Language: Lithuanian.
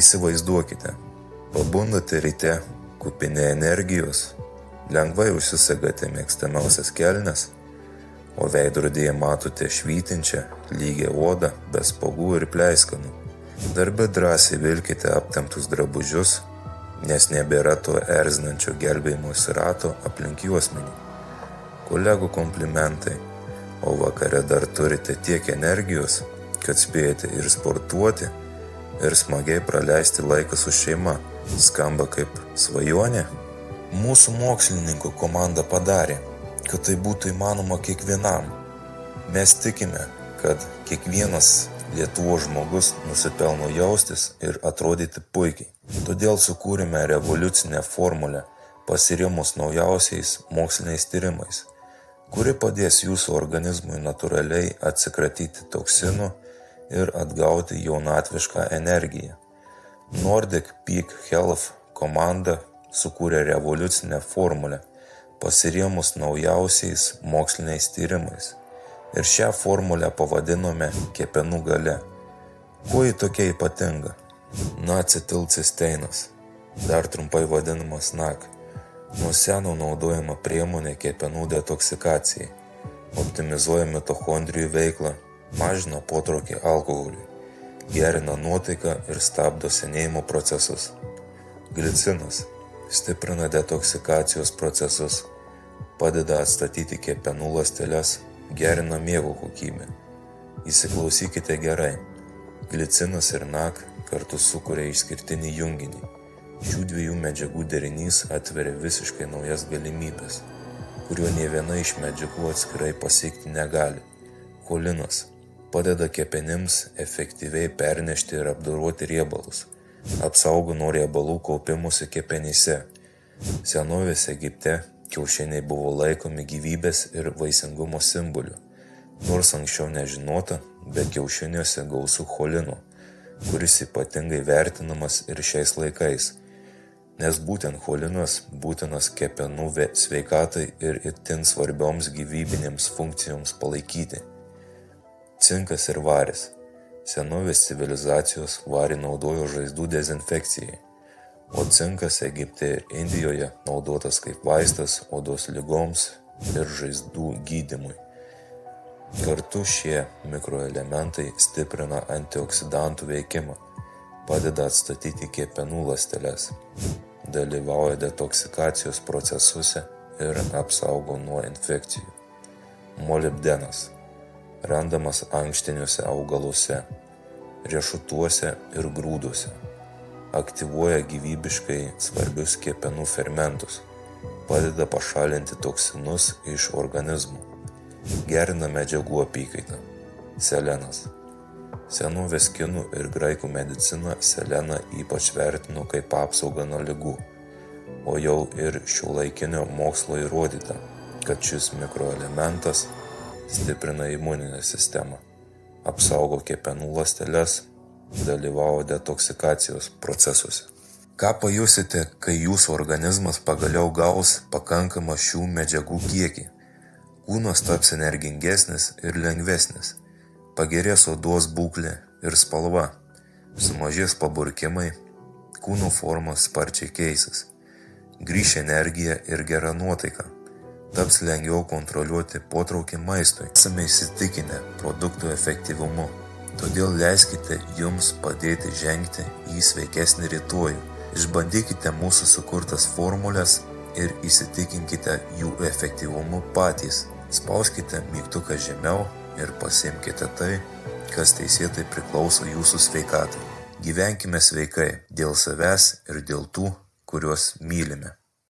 Įsivaizduokite, pabundate ryte kupini energijos, lengvai užsisegate mėgstamiausias kelnes, o veidrodyje matote švytinčią, lygią odą, be spuogų ir pleiskanų. Darbe drąsiai vilkite aptemptus drabužius, nes nebėra to erzinančio gelbėjimosi rato aplink juosmenį. Kolegų komplimentai, o vakare dar turite tiek energijos, kad spėjate ir sportuoti, ir smagiai praleisti laiką su šeima. Skamba kaip svajonė? Mūsų mokslininkų komanda padarė, kad tai būtų įmanoma kiekvienam. Mes tikime, kad kiekvienas Lietuvos žmogus nusipelno jaustis ir atrodyti puikiai. Todėl sukūrėme revoliucinę formulę, pasirėmus naujausiais moksliniais tyrimais, kuri padės jūsų organizmui natūraliai atsikratyti toksinų ir atgauti jaunatvišką energiją. Nordic Peak Health komanda sukūrė revoliucinę formulę, pasirėmus naujausiais moksliniais tyrimais. Ir šią formulę pavadinome kepenų galia. Kuo ji tokia ypatinga? N-acetilcisteinas, dar trumpai vadinamas NAC, nuo seno naudojama priemonė kepenų detoksikacijai, optimizuoja mitochondrijų veiklą, mažina potraukį alkoholiui, gerina nuotaiką ir stabdo senėjimo procesus. Glicinas stiprina detoksikacijos procesus, padeda atstatyti kepenų ląsteles, gerina miego kokybę. Įsiklausykite gerai. Glicinas ir NAC kartu sukuria išskirtinį junginį. Šių dviejų medžiagų derinys atveria visiškai naujas galimybės, kuriuo nė viena iš medžiagų atskirai pasiekti negali. Cholinas padeda kepenims efektyviai pernešti ir apdoroti riebalus, apsaugo nuo riebalų kaupimusi kepenyse. Senovės Egipte kiaušiniai buvo laikomi gyvybės ir vaisingumo simboliu, nors anksčiau nežinota, bet kiaušiniuose gausu cholino, kuris ypatingai vertinamas ir šiais laikais, nes būtent cholinas būtinas kepenų sveikatai ir itin svarbioms gyvybinėms funkcijoms palaikyti. Cinkas ir varis. Senovės civilizacijos varį naudojo žaizdų dezinfekcijai, o cinkas Egipte ir Indijoje naudotas kaip vaistas odos ligoms ir žaizdų gydymui. Kartu šie mikroelementai stiprina antioksidantų veikimą, padeda atstatyti kepenų ląsteles, dalyvauja detoksikacijos procesuose ir apsaugo nuo infekcijų. Molibdenas randamas ankštiniuose augaluose, riešutuose ir grūduose. Aktyvuoja gyvybiškai svarbius kepenų fermentus, padeda pašalinti toksinus iš organizmų, gerina medžiagų apykaitą. Selenas. Senovės kinų ir graikų medicina seleną ypač vertino kaip apsaugą nuo ligų, o jau ir šiuolaikinio mokslo įrodyta, kad šis mikroelementas stiprina imuninę sistemą, apsaugo kepenų ląsteles, dalyvavo detoksikacijos procesuose. Ką pajusite, kai jūsų organizmas pagaliau gaus pakankamą šių medžiagų kiekį? Kūnas taps energingesnis ir lengvesnis, pagerės odos būklė ir spalva, sumažės paburkimai, kūno forma sparčiai keisis, grįš energija ir gera nuotaika, taps lengviau kontroliuoti potraukį maistui. Esame įsitikinę produktų efektyvumu. Todėl leiskite jums padėti žengti į sveikesnį rytojų. Išbandykite mūsų sukurtas formulės ir įsitikinkite jų efektyvumu patys. Spauskite mygtuką žemiau ir pasiimkite tai, kas teisėtai priklauso jūsų sveikatai. Gyvenkime sveikai dėl savęs ir dėl tų, kuriuos mylime.